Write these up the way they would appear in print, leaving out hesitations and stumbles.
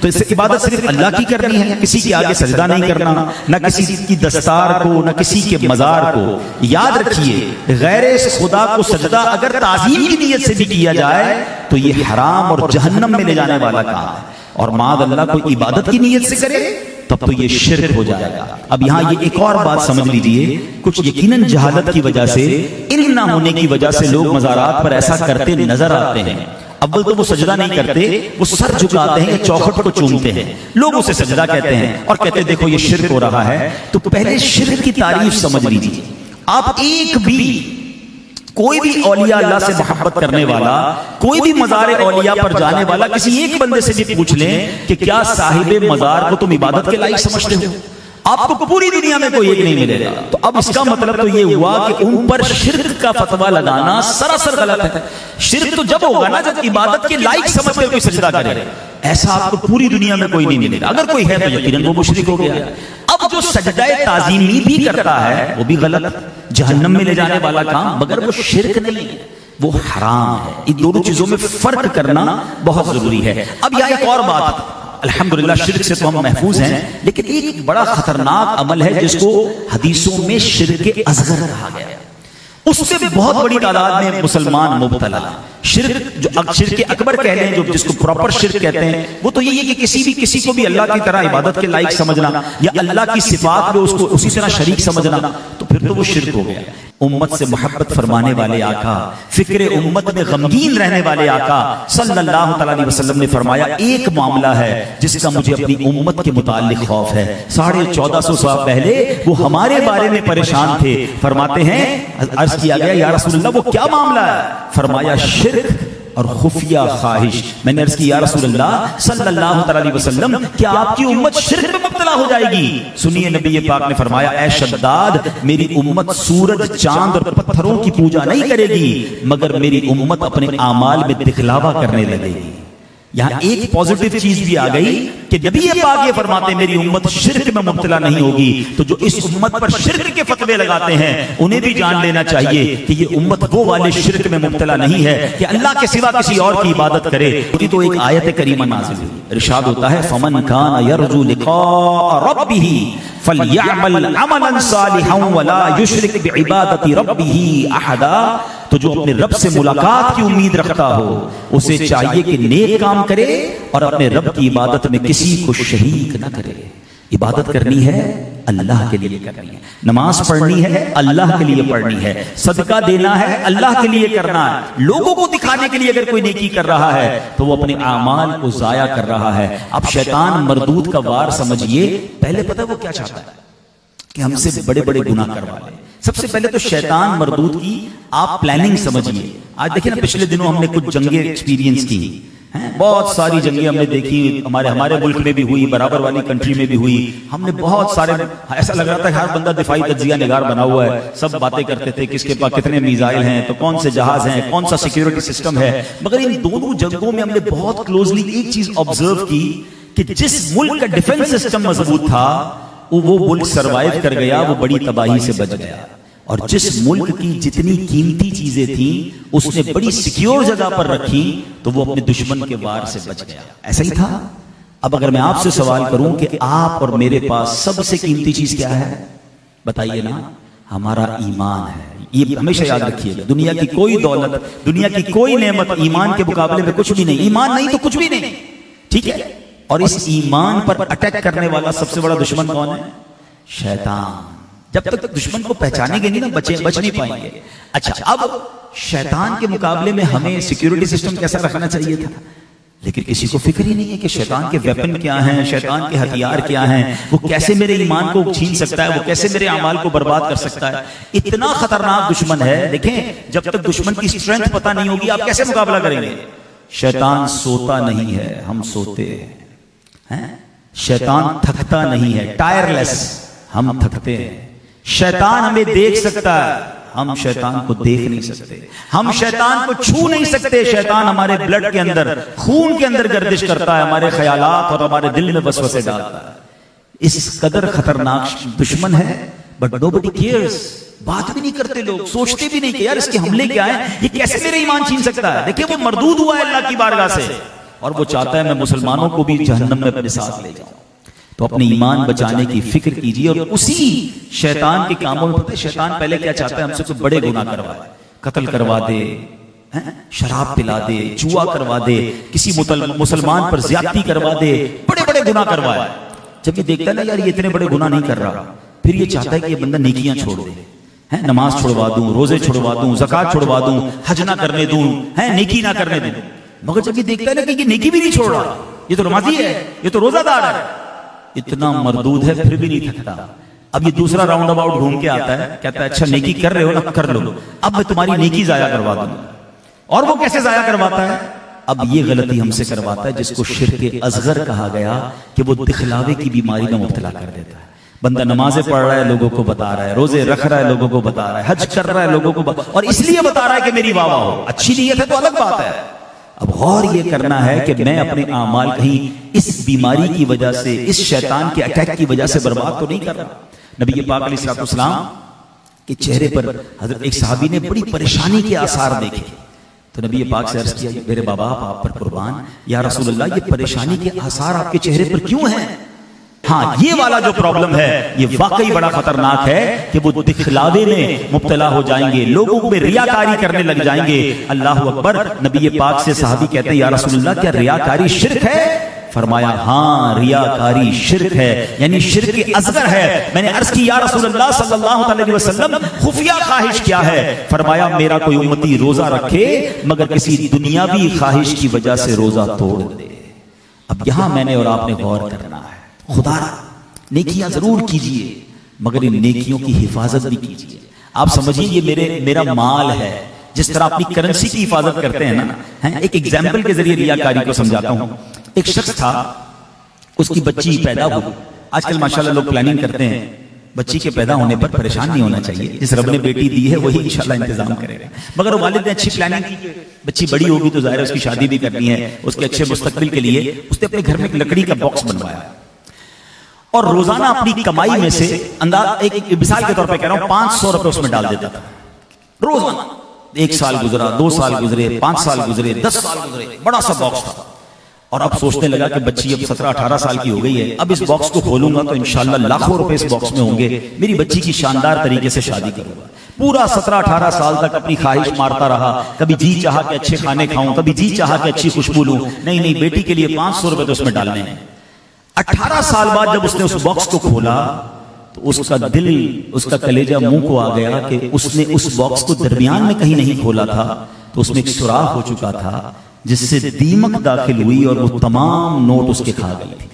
تو اس سے عبادت صرف اللہ کی کرنی ہے، کسی کے آگے سجدہ نہیں کرنا، نہ کسی کی دستار کو، نہ کسی کے مزار کو۔ یاد رکھیے غیر خدا کو سجدہ اگر تعظیم کی نیت سے بھی کیا جائے تو یہ حرام اور جہنم میں لے جانے والا کام ہے، اور معاذ اللہ کوئی عبادت کی نیت سے کرے تب تو یہ شرک ہو جائے گا۔ اب یہاں یہ ایک اور بات سمجھ لیجئے، کچھ یقیناً جہالت کی وجہ سے، علم نہ ہونے کی وجہ سے لوگ مزارات پر ایسا کرتے نظر آتے ہیں۔ اول تو وہ سجدہ نہیں کرتے، وہ سر جھکاتے ہیں، چوکھٹ کو چومتے ہیں، لوگ اسے سجدہ کہتے ہیں اور کہتے ہیں دیکھو یہ شرک ہو رہا ہے۔ تو پہلے شرک کی تعریف سمجھ لیجیے۔ آپ ایک بھی کوئی بھی اولیاء اللہ سے محبت کرنے والا، کوئی بھی مزار اولیاء پر جانے والا کسی ایک بندے سے بھی پوچھ لیں کہ کیا صاحب مزار کو تم عبادت کے لائق سمجھتے ہو، آپ کو پوری دنیا میں کوئی ایک نہیں ملے گا۔ تو اب اس کا مطلب تو یہ ہوا کہ ان پر شرک کا فتویٰ لگانا سراسر غلط ہے۔ شرک تو جب ہوگا نا جب عبادت کے لائق سمجھ کر کوئی سجدہ کرے، ایسا آپ کو پوری دنیا میں کوئی نہیں ملے گا۔ اگر کوئی ہے تو یقیناً وہ مشرک ہو گیا۔ اب جو سجدہ تعظیمی بھی کرتا ہے وہ بھی غلط، جہنم میں لے جانے والا کام، مگر وہ شرک نہیں ہے، وہ حرام ہے۔ ان دونوں چیزوں میں فرق کرنا بہت ضروری ہے۔ اب یہاں ایک اور بات، الحمدللہ شرک سے تو ہم محفوظ ہیں، لیکن ایک بڑا خطرناک عمل ہے جس کو حدیثوں میں شرک اصغر کہا گیا ہے، اس سے بہت بڑی تعداد میں مسلمان مبتلا ہیں۔ شرک جو شرک اکبر کہہ لیں، جو جس کو پراپر شرک کہتے ہیں، وہ تو یہ ہے کہ کسی کو بھی اللہ کی طرح عبادت کے لائق سمجھنا یا اللہ کی صفات میں اس کو اسی طرح شریک سمجھنا، تو پھر تو وہ شرک ہو گیا۔ امت سے محبت فرمانے والے آقا، فکر امت میں غمگین رہنے والے آقا صلی اللہ تعالی علیہ وسلم نے فرمایا ایک معاملہ ہے جس کا مجھے اپنی امت کے متعلق خوف ہے۔ 1450 سال پہلے وہ ہمارے بارے میں پریشان تھے، فرماتے ہیں، عرض کیا گیا یا رسول اللہ وہ کیا معاملہ ہے؟ فرمایا شرک اور خفیہ خواہش۔ میں نے عرض کی یا رسول اللہ صلی اللہ علیہ وسلم کیا آپ کی امت شرک میں مبتلا ہو جائے گی؟ سنیے نبی پاک نے فرمایا اے شداد، میری امت سورج، چاند اور پتھروں کی پوجا نہیں کرے گی، مگر میری امت اپنے اعمال میں دکھلاوا کرنے لگے گی۔ یہاں ایک پازیٹیو چیز بھی آ گئی کہ نبی پاک یہ فرماتے ہیں میری امت شرک میں مبتلا نہیں ہوگی، تو جو اس امت پر شرک کے فتوے لگاتے ہیں انہیں بھی جان لینا چاہیے کہ یہ امت وہ والے شرک میں مبتلا نہیں ہے کہ اللہ کے سوا کسی اور کی عبادت کرے۔ تو ایک آیت کریمہ نازل ہوئی، ارشاد ہوتا ہے فمن کان یرجو لقاء ربہ فلیعمل عملا صالحا ولا یشرک بعبادۃ ربہ احدا۔ تو جو اپنے رب سے ملاقات کی امید رکھتا ہو اسے چاہیے کہ نیک کام کرے اور اپنے رب کی عبادت میں کسی کو شریک نہ کرے۔ عبادت کرنی ہے اللہ کے لیے کرنی ہے، نماز پڑھنی ہے اللہ کے لیے پڑھنی ہے، صدقہ دینا ہے اللہ کے لیے کرنا ہے۔ لوگوں کو دکھانے کے لیے اگر کوئی نیکی کر رہا ہے تو وہ اپنے اعمال کو ضائع کر رہا ہے۔ اب شیطان مردود کا وار سمجھیے، پہلے پتہ وہ کیا چاہتا ہے کہ ہم سے بڑے بڑے گناہ کروا لیں۔ سب سے پہلے تو شیطان مردود کی آپ پلاننگ سمجھیے۔ آج دیکھیں نا پچھلے دنوں ہم نے کچھ جنگیں ایکسپیرینس کی ہیں، بہت ساری جنگیں ہم نے دیکھی، ہمارے ملک میں بھی ہوئی، برابر والی کنٹری میں بھی ہوئی۔ ہم نے بہت سارے، ایسا لگ رہا تھا کہ ہر بندہ دفاعی تجزیہ نگار بنا ہوا ہے، سب باتیں کرتے تھے کس کے پاس کتنے میزائل ہیں، تو کون سے جہاز ہیں، کون سا سیکیورٹی سسٹم ہے۔ مگر ان دونوں جنگوں میں ہم نے بہت کلوزلی ایک چیز آبزرو کی کہ جس ملک کا ڈیفنس سسٹم مضبوط تھا وہ ملک سروائیو کر گیا، وہ بڑی تباہی سے بچ گیا، اور جس ملک کی جتنی قیمتی چیزیں تھیں اس نے بڑی سیکیور جگہ پر رکھی تو وہ اپنے دشمن کے وار سے بچ گیا۔ ایسا ہی تھا۔ اب اگر میں آپ سے سوال کروں کہ آپ اور میرے پاس سب سے قیمتی چیز کیا ہے، بتائیے نا؟ ہمارا ایمان ہے۔ یہ ہمیشہ یاد رکھیے گا، دنیا کی کوئی دولت، دنیا کی کوئی نعمت ایمان کے مقابلے میں کچھ بھی نہیں۔ ایمان نہیں تو کچھ بھی نہیں، ٹھیک ہے؟ اور اس ایمان پر اٹیک کرنے والا سب سے بڑا دشمن کون ہے؟ شیطان۔ جب تک دشمن کو پہچانیں گے نہیں نا بچ نہیں پائیں گے۔ اچھا، اب شیطان کے مقابلے میں ہمیں سیکیورٹی سسٹم کیسا رکھنا چاہیے تھا، لیکن کسی کو فکر ہی نہیں ہے کہ شیطان کے ویپن کیا ہیں، شیطان کے ہتھیار کیا ہیں، وہ کیسے میرے ایمان کو چھین سکتا ہے، وہ کیسے میرے اعمال کو برباد کر سکتا ہے۔ اتنا خطرناک دشمن ہے۔ دیکھیں جب تک دشمن کی اسٹرینتھ پتہ نہیں ہوگی آپ کیسے مقابلہ کریں گے؟ شیطان سوتا نہیں ہے، ہم سوتے ہیں۔ شیطان تھکتا نہیں ہے، ٹائر لیس، ہم تھکتے ہیں۔ شیطان ہمیں دیکھ سکتا ہے، ہم شیطان کو دیکھ نہیں سکتے، ہم شیطان کو چھو نہیں سکتے۔ شیطان ہمارے بلڈ کے اندر، خون کے اندر گردش کرتا ہے، ہمارے خیالات اور ہمارے دل میں وسوسے ڈالتا ہے۔ اس قدر خطرناک دشمن ہے، بٹ nobody cares۔ بات بھی نہیں کرتے لوگ، سوچتے بھی نہیں کہ یار اس کے حملے کیا ہیں، یہ کیسے میرے ایمان چھین سکتا ہے۔ دیکھیں وہ مردود ہوا ہے اللہ کی بارگاہ سے، اور وہ چاہتا ہے میں مسلمانوں کو بھی جہنم میں اپنے ساتھ لے جاؤں. تو اپنے ایمان بچانے کی فکر کیجیے. اور اسی شیطان کے کاموں میں پتہ ہے شیطان پہلے کیا چاہتا ہے ہم سے کوئی بڑے گناہ کروائے, قتل کروا دے, شراب پلا دے, جوا کروا دے, کسی مسلمان پر زیادتی کروا دے, بڑے بڑے گناہ کروائے. جب یہ دیکھتا ہے نا یار یہ اتنے بڑے گناہ نہیں کر رہا, پھر یہ چاہتا ہے کہ یہ بندہ نیکیاں چھوڑ دے, نماز چھوڑوا دوں, روزے چھوڑوا دوں, زکات چھوڑوا دوں, حج نہ کرنے دوں, نیکی نہ کرنے دوں. مگر جب یہ دیکھتا ہے نا کہ یہ نیکی بھی نہیں چھوڑ رہا, یہ تو نمازی ہے, یہ تو روزہ دار ہے, اتنا مردود ہے پھر بھی نہیں تھکتا. اب یہ دوسرا راؤنڈ اباؤٹ گھوم کے آتا ہے, کہتا ہے اچھا نیکی کر رہے ہو نا, کر لو, اب میں تمہاری نیکی ضائع کروا دوں. اور وہ کیسے ضائع کرواتا ہے؟ اب یہ غلطی ہم سے کرواتا ہے جس کو شرک اصغر کہا گیا, کہ وہ دکھلاوے کی بیماری میں مبتلا کر دیتا ہے. بندہ نمازیں پڑھ رہا ہے, لوگوں کو بتا رہا ہے, روزے رکھ رہا ہے, لوگوں کو بتا رہا ہے, حج کر رہا ہے, لوگوں کو اور اس لیے بتا رہا ہے کہ میری واہ واہ ہو. اچھی نیت ہے تو الگ بات ہے. اب غور یہ کرنا ہے کہ میں اپنے اعمال کہیں اس بیماری کی وجہ سے, اس شیطان کے اٹیک کی وجہ سے برباد تو نہیں کر رہا. نبی پاک علیہ الصلوۃ والسلام کے چہرے پر حضرت ایک صحابی نے بڑی پریشانی کے آثار دیکھے, تو نبی پاک سے عرض کیا میرے بابا آپ پر قربان, یا رسول اللہ یہ پریشانی کے آثار آپ کے چہرے پر کیوں ہیں؟ ہاں یہ والا جو پرابلم ہے یہ واقعی بڑا خطرناک ہے کہ وہ دکھلاوے میں مبتلا ہو جائیں گے, لوگوں میں ریاکاری کرنے لگ جائیں گے. اللہ اکبر. نبی پاک سے صحابی کہتے ہیں یا رسول اللہ کیا ریاکاری شرک ہے؟ فرمایا ہاں ریاکاری شرک ہے, یعنی شرک اصغر ہے. میں نے عرض کی یا رسول اللہ صلی اللہ علیہ وسلم خفیہ خواہش کیا ہے؟ فرمایا میرا کوئی امتی روزہ رکھے مگر کسی دنیاوی خواہش کی وجہ سے روزہ توڑ دے. اب یہاں میں نے اور آپ نے غور کرنا ہے, خدا نیکیاں ضرور کیجئے مگر ان نیکیوں کی حفاظت بھی کیجئے. آپ سمجھیں یہ میرا مال ہے, جس طرح اپنی کرنسی کی حفاظت کرتے ہیں نا. ایک ایگزامپل کے ذریعے ریاکاری کو سمجھاتا ہوں. ایک شخص تھا, اس کی بچی پیدا ہوئی. آج کل ماشاءاللہ لوگ پلاننگ کرتے ہیں, بچی کے پیدا ہونے پر پریشان نہیں ہونا چاہیے, جس رب نے بیٹی دی ہے وہی انشاءاللہ انتظام کرے گا. مگر والد نے اچھی پلاننگ کی, بچی بڑی ہوگی تو ظاہر ہے اس کی شادی بھی کرنی ہے, اس کے اچھے مستقبل کے لیے اس نے اپنے گھر میں ایک لکڑی کا باکس بنوایا اور روزانہ اپنی کمائی میں سے انداز ایک مثال کے طور پہ کہہ رہا ہوں 500 روپے اس میں ڈال دیتا تھا روزانہ. 1 سال گزرا, 2 سال گزرے, 5 سال گزرے, 10 سال گزرے, بڑا سا باکس تھا. اور اب سوچنے لگا کہ بچی اب 17-18 سال کی ہو گئی ہے, اب اس باکس کو کھولوں گا تو انشاءاللہ لاکھوں روپے اس باکس میں ہوں گے, میری بچی کی شاندار طریقے سے شادی کروں گا. پورا 17-18 سال تک اپنی خواہش مارتا رہا, کبھی جی چاہا کہ اچھے کھانے کھاؤں, کبھی جی چاہا کہ اچھی خوشبو لوں. نہیں بیٹی کے لیے 500 روپے تو اس میں ڈالنے ہیں. 18 سال بعد جب اس نے اس باکس کو کھولا تو اس کا دل, اس کا کلیجہ منہ کو آ گیا کہ اس نے اس باکس کو درمیان میں کہیں نہیں کھولا تھا, تو اس میں ایک سوراخ ہو چکا تھا جس سے دیمک داخل ہوئی اور وہ تمام نوٹ اس کے کھا گئی تھی.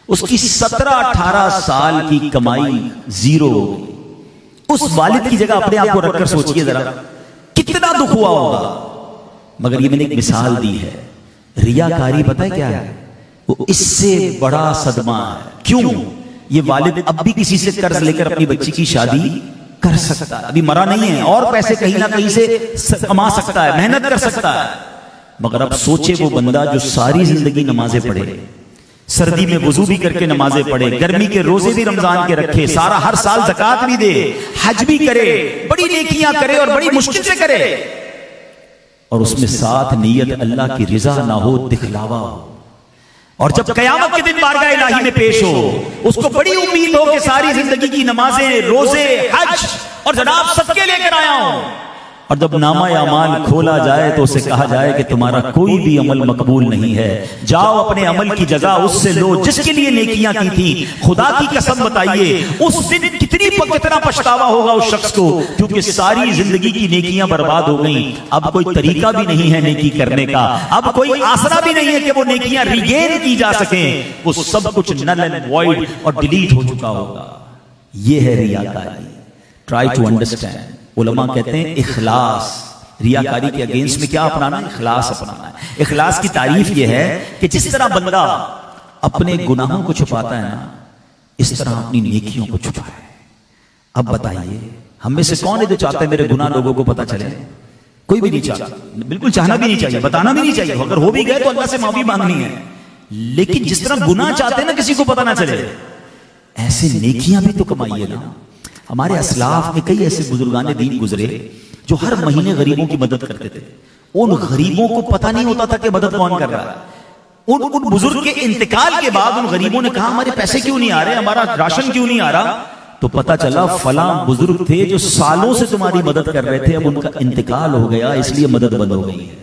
اس کی 17-18 سال کی کمائی زیرو ہو گئی. اس والد کی جگہ اپنے آپ کو رکھ کر سوچئے ذرا کتنا دکھ ہوا ہوگا. مگر یہ میں نے ایک مثال دی ہے. ریاکاری پتہ ہے کیا ہے؟ وہ اس سے بڑا صدمہ ہے. کیوں؟ یہ والد اب بھی کسی سے قرض لے کر اپنی بچی کی شادی کر سکتا ہے, ابھی مرا نہیں ہے, اور پیسے کہیں نہ کہیں سے کما سکتا ہے, محنت کر سکتا ہے. مگر اب سوچے وہ بندہ جو ساری زندگی نمازیں پڑھے, سردی میں وضو بھی کر کے نمازیں پڑھے, گرمی کے روزے بھی رمضان کے رکھے, سارا ہر سال زکات بھی دے, حج بھی کرے, بڑی نیکیاں کرے اور بڑی مشکل سے کرے, اور اس میں ساتھ نیت اللہ کی رضا نہ ہو, دکھلاوا ہو. اور جب قیامت کے دن بارگاہ الہی میں پیش ہو, اس کو بڑی امید ہو کہ ساری زندگی کی نمازیں, روزے, حج اور جناب صدقے لے کر آیا ہوں, اور جب نامہ اعمال کھولا جائے تو اسے کہا جائے کہ تمہارا کوئی بھی عمل مقبول نہیں ہے, جاؤ اپنے عمل کی جزا اس سے لو جس کے لیے نیکیاں کی تھی. خدا کی قسم بتائیے اس دن کتنا پچھتاوا ہوگا اس شخص کو, کیونکہ ساری زندگی کی نیکیاں برباد ہو گئیں. اب کوئی طریقہ بھی نہیں ہے نیکی کرنے کا, اب کوئی آسرا بھی نہیں ہے کہ وہ نیکیاں ریگین کی جا سکیں, وہ سب کچھ نل اینڈ وائڈ اور ڈیلیٹ ہو چکا ہوگا. یہ ہے ریاکاری. Try to understand. علماء کہتے ہیں اخلاص, ریاکاری کے اگینسٹ میں کیا اپنانا ہے؟ اخلاص اپنانا ہے. اخلاص کی تعریف یہ ہے کہ جس طرح بندہ اپنے گناہوں کو چھپاتا ہے نا, اس طرح اپنی نیکیوں کو چھپائے. اب بتائیے ہم میں سے کون ہے جو چاہتا ہے میرے گناہ لوگوں کو پتا چلے؟ کوئی بھی نہیں چاہتا, بالکل چاہنا بھی نہیں چاہیے, بتانا بھی نہیں چاہیے. اگر ہو بھی گئے تو اللہ سے معافی مانگنی ہے. لیکن جس طرح گناہ چاہتے ہیں نا کسی کو پتا نہ چلے, ایسے نیکیاں بھی تو کمائیے نا. ہمارے اسلاف میں کئی ایسے بزرگان دین گزرے جو ہر مہینے غریبوں کی مدد کرتے تھے. ان غریبوں کو پتہ نہیں ہوتا تھا کہ مدد کون کر رہا ہے. ان بزرگ کے انتقال کے بعد ان غریبوں نے کہا ہمارے پیسے کیوں نہیں آ رہے, ہمارا راشن کیوں نہیں آ رہا, تو پتا چلا فلاں بزرگ تھے جو سالوں سے تمہاری مدد کر رہے تھے, اب ان کا انتقال ہو گیا اس لیے مدد بند ہو گئی ہے.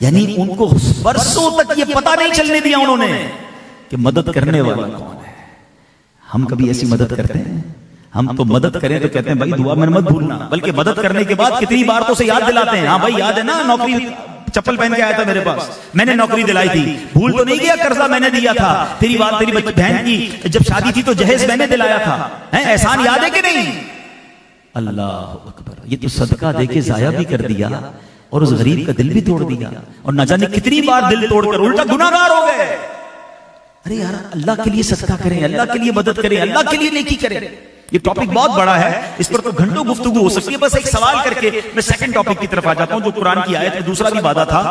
یعنی ان کو برسوں تک یہ پتا نہیں چلنے دیا انہوں نے کہ مدد کرنے والا کون ہے. ہم کبھی ایسی مدد کرتے ہیں؟ ہم تو مدد کریں تو کہتے ہیں بھائی دعا میں مت بھولنا, بلکہ مدد کرنے کے بعد کتنی بار تو اسے یاد دلاتے ہیں, ہاں بھائی یاد ہے نا نوکری, چپل پہن کے آیا تھا میرے پاس, میں نے نوکری دلائی تھی, بھول تو نہیں گیا قرضہ میں نے دیا تھا, تیری بات تیری بہن کی جب شادی تھی تو جہیز میں نے دلایا تھا, احسان یاد ہے کہ نہیں؟ اللہ اکبر, یہ تو صدقہ دے کے ضائع بھی کر دیا اور اس غریب کا دل بھی توڑ دیا, اور نہ جانے کتنی بار دل توڑ کر الٹا گناہگار ہو گئے. ارے یار اللہ کے لیے صدقہ کریں, اللہ کے لیے مدد کریں, اللہ کے لیے نیکی کریں. یہ ٹاپک بہت بڑا ہے, اس پر تو گھنٹوں گفتگو ہو سکتی ہے. بس ایک سوال کر کے میں سیکنڈ ٹاپک کی طرف آ جاتا ہوں جو قرآن کی آیت میں دوسرا بھی وعدہ تھا.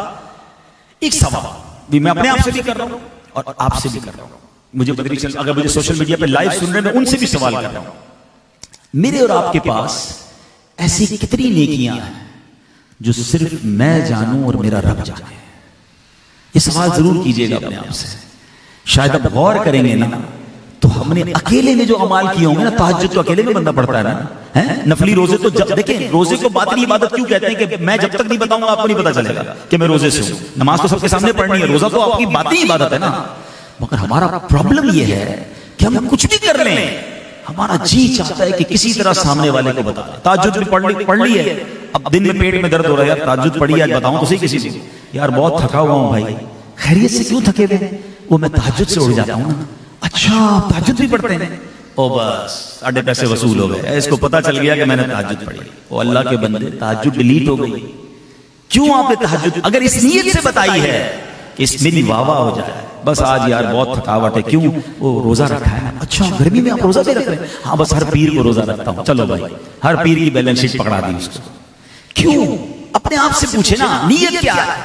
ایک سوال بھی میں اپنے آپ سے بھی کر رہا ہوں اور آپ سے بھی کر رہا ہوں. مجھے پتہ نہیں اگر مجھے سوشل میڈیا پہ لائیو سن رہے ہیں میں ان سے بھی سوال کر رہا ہوں. میرے اور آپ کے پاس ایسی کتنی نیکیاں ہیں جو صرف میں جانوں اور میرا رب جانے؟ یہ سوال ضرور کیجئے گا اپنے آپ سے. شاید اب غور کریں گے نا تو ہم نے اکیلے میں جو عمال کیے ہوں گے نا, تہجد تو اکیلے میں بندہ پڑھتا ہے نا, نفلی روزے تو جب دیکھیں روزے کو باطنی عبادت کیوں کہتے ہیں کہ میں جب تک نہیں بتاؤں گا آپ کو نہیں پتا چلے گا کہ میں روزے سے ہوں. نماز تو سب کے سامنے پڑھنی ہے, روزہ تو آپ کی باطنی عبادت ہے نا. مگر ہمارا پرابلم یہ ہے کہ ہم کچھ بھی کر لیں, ہمارا جی چاہتا ہے کہ کسی طرح سامنے والے کو بتا. تہجد بھی پڑھ لی ہے, اب دن میں پیٹ میں درد ہو رہا ہے, یار تہجد پڑھی ہے, بتاؤں تو صحیح کسی کو, یار بہت تھکا ہوا ہوں بھائی. خیریت سے کیوں تھکے ہوئے؟ وہ میں تہجد سے اٹھ جاتا ہوں نا. اچھا تہجد بھی پڑھتے ہیں, او بس ساڑھے پیسے وصول ہو گئے. اس کو پتا چل گیا کہ میں نے تہجد پڑھی. او اللہ کے بندے, تہجد ڈیلیٹ ہو گئی. کیوں آپ نے تہجد اگر اس نیت سے بتائی ہے کہ اس میری واہ واہ ہو جائے, بس آج یار بہت تھکاوٹ ہے, کیوں وہ روزہ رکھا ہے. اچھا گرمی میں آپ روزہ بھی رکھ رہے ہیں؟ ہاں بس ہر پیر کو روزہ رکھتا ہوں. چلو بھائی ہر پیر کی بیلنس شیٹ پکڑا دی اس کو. کیوں؟ اپنے آپ سے پوچھے نا نیت کیا ہے.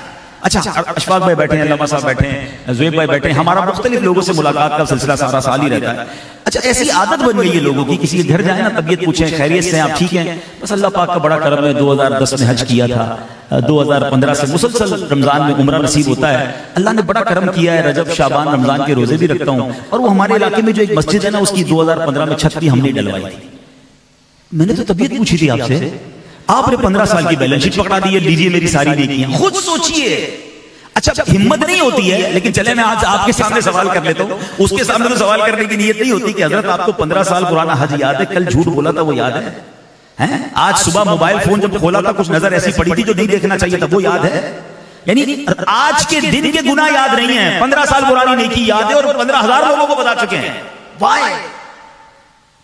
اچھا اشفاق بھائی بیٹھے ہیں, علامہ صاحب بیٹھے ہیں, زویب بھائی بیٹھے ہیں, ہمارا مختلف لوگوں سے ملاقات کا سلسلہ سارا سال ہی رہتا ہے. اچھا ایسی عادت بن گئی ہے لوگوں کی, کسی کے گھر جائیں نا طبیعت پوچھیں خیریت سے آپ ٹھیک ہیں, بس اللہ پاک کا بڑا کرم ہے 2010 میں حج کیا تھا, 2015 سے مسلسل رمضان میں عمرہ نصیب ہوتا ہے, اللہ نے بڑا کرم کیا ہے, رجب شعبان رمضان کے روزے بھی رکھتا ہوں. اور وہ ہمارے علاقے میں جو ایک مسجد ہے نا اس کی 2015 میں چھت بھی ہم نے ڈلوائی تھی. میں نے تو طبیعت پوچھی تھی آپ سے, آپ نے 15 سال کی بیلنس شیٹ پکڑا دی ہے, لیجیے میری ساری نیکیاں. خود سوچئے. اچھا ہمت نہیں ہوتی ہے, لیکن چلے میں آج آپ کے سامنے سوال کر لیتا ہوں. اس کے سامنے تو سوال کرنے کی نیت نہیں ہوتی کہ حضرت آپ کو 15 سال پرانا حج یاد ہے, کل جھوٹ بولا تھا وہ یاد ہے, آج صبح موبائل فون جب کھولا تھا کچھ نظر ایسی پڑی تھی جو نہیں دیکھنا چاہیے تھا وہ یاد ہے. یعنی آج کے دن کے گناہ یاد نہیں ہیں, 15 سال پرانی نیکی یاد ہے اور 15,000 لوگوں کو بتا چکے ہیں. وائے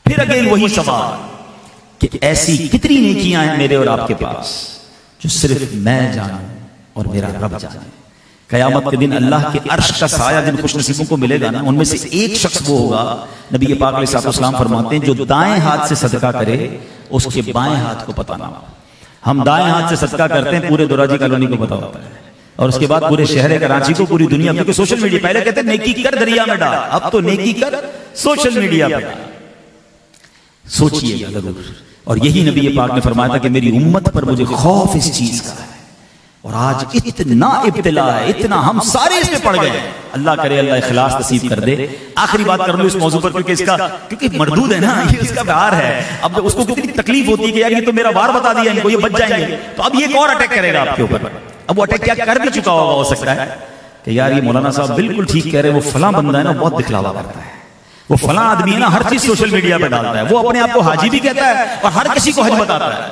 پھر اگین وہی سوال کہ ایسی کتنی نیکیاں ہیں میرے اور آپ کے پاس جو صرف میں جانوں اور میرا رب جانے. قیامت کے دن اللہ کے عرش کا سایہ جن خوش نصیبوں کو ملے گا نا, ان میں سے ایک شخص وہ ہوگا, نبی پاک علیہ السلام فرماتے ہیں, جو دائیں ہاتھ سے صدقہ کرے اس کے بائیں ہاتھ کو پتہ نہ ہو. ہم دائیں ہاتھ سے صدقہ کرتے ہیں, پورے دوراجی کالونی کو پتہ ہوتا ہے, اور اس کے بعد پورے شہر کراچی کو, پوری دنیا, کیونکہ سوشل میڈیا, پہلے کہتے ہیں نیکی کر دریا میں ڈال, اب تو نیکی کر سوشل میڈیا پہ. سوچئے گا ضرور. اور یہی نبی پاک نے فرمایا تھا کہ میری امت پر مجھے خوف اس چیز کا ہے, اور آج اتنا ابتلا ہے, اتنا ہم سارے اس میں پڑ گئے. اللہ کرے اللہ اخلاص نصیب کر دے. آخری بات کر لوں اس موضوع پر, کیونکہ مردود ہے نا, یہ اس کا بہار ہے. اب جب اس کو کتنی تکلیف ہوتی ہے کہ یار یہ تو میرا بار بتا دیا ان کو, یہ بچ جائیں گے, تو اب یہ ایک اور اٹیک کرے گا آپ کے اوپر. اب وہ اٹیک کیا کر بھی چکا ہوگا ہو سکتا ہے کہ یار یہ مولانا صاحب بالکل ٹھیک کہہ رہے ہیں, وہ فلاں بندہ ہے نا بہت دکھلاوا کرتا ہے, وہ فلاں آدمی ہے نا ہر چیز سوشل میڈیا پہ ڈالتا ہے, وہ اپنے آپ کو حاجی بھی کہتا ہے اور ہر کسی کو حج بتاتا ہے.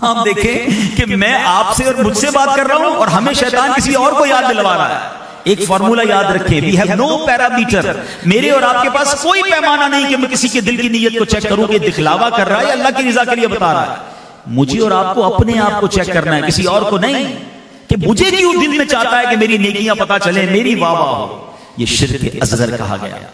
آپ دیکھیں کہ میں آپ سے اور مجھ سے بات کر رہا ہوں اور ہمیں شیطان کسی اور کو یاد دلوا رہا ہے. ایک فارمولا یاد رکھیں, we have no parameter. میرے اور آپ کے پاس کوئی پیمانہ نہیں کہ میں کسی کے دل کی نیت کو چیک کروں کہ دکھلاوا کر رہا ہے یا اللہ کی رضا کے لیے بتا رہا ہے. مجھے اور آپ کو اپنے آپ کو چیک کرنا ہے, کسی اور کو نہیں, کہ مجھے کیوں دل میں چاہتا ہے کہ میری نیکیاں پتا چلیں, میری واہ واہ ہو. یہ شرک اصغر کہا گیا.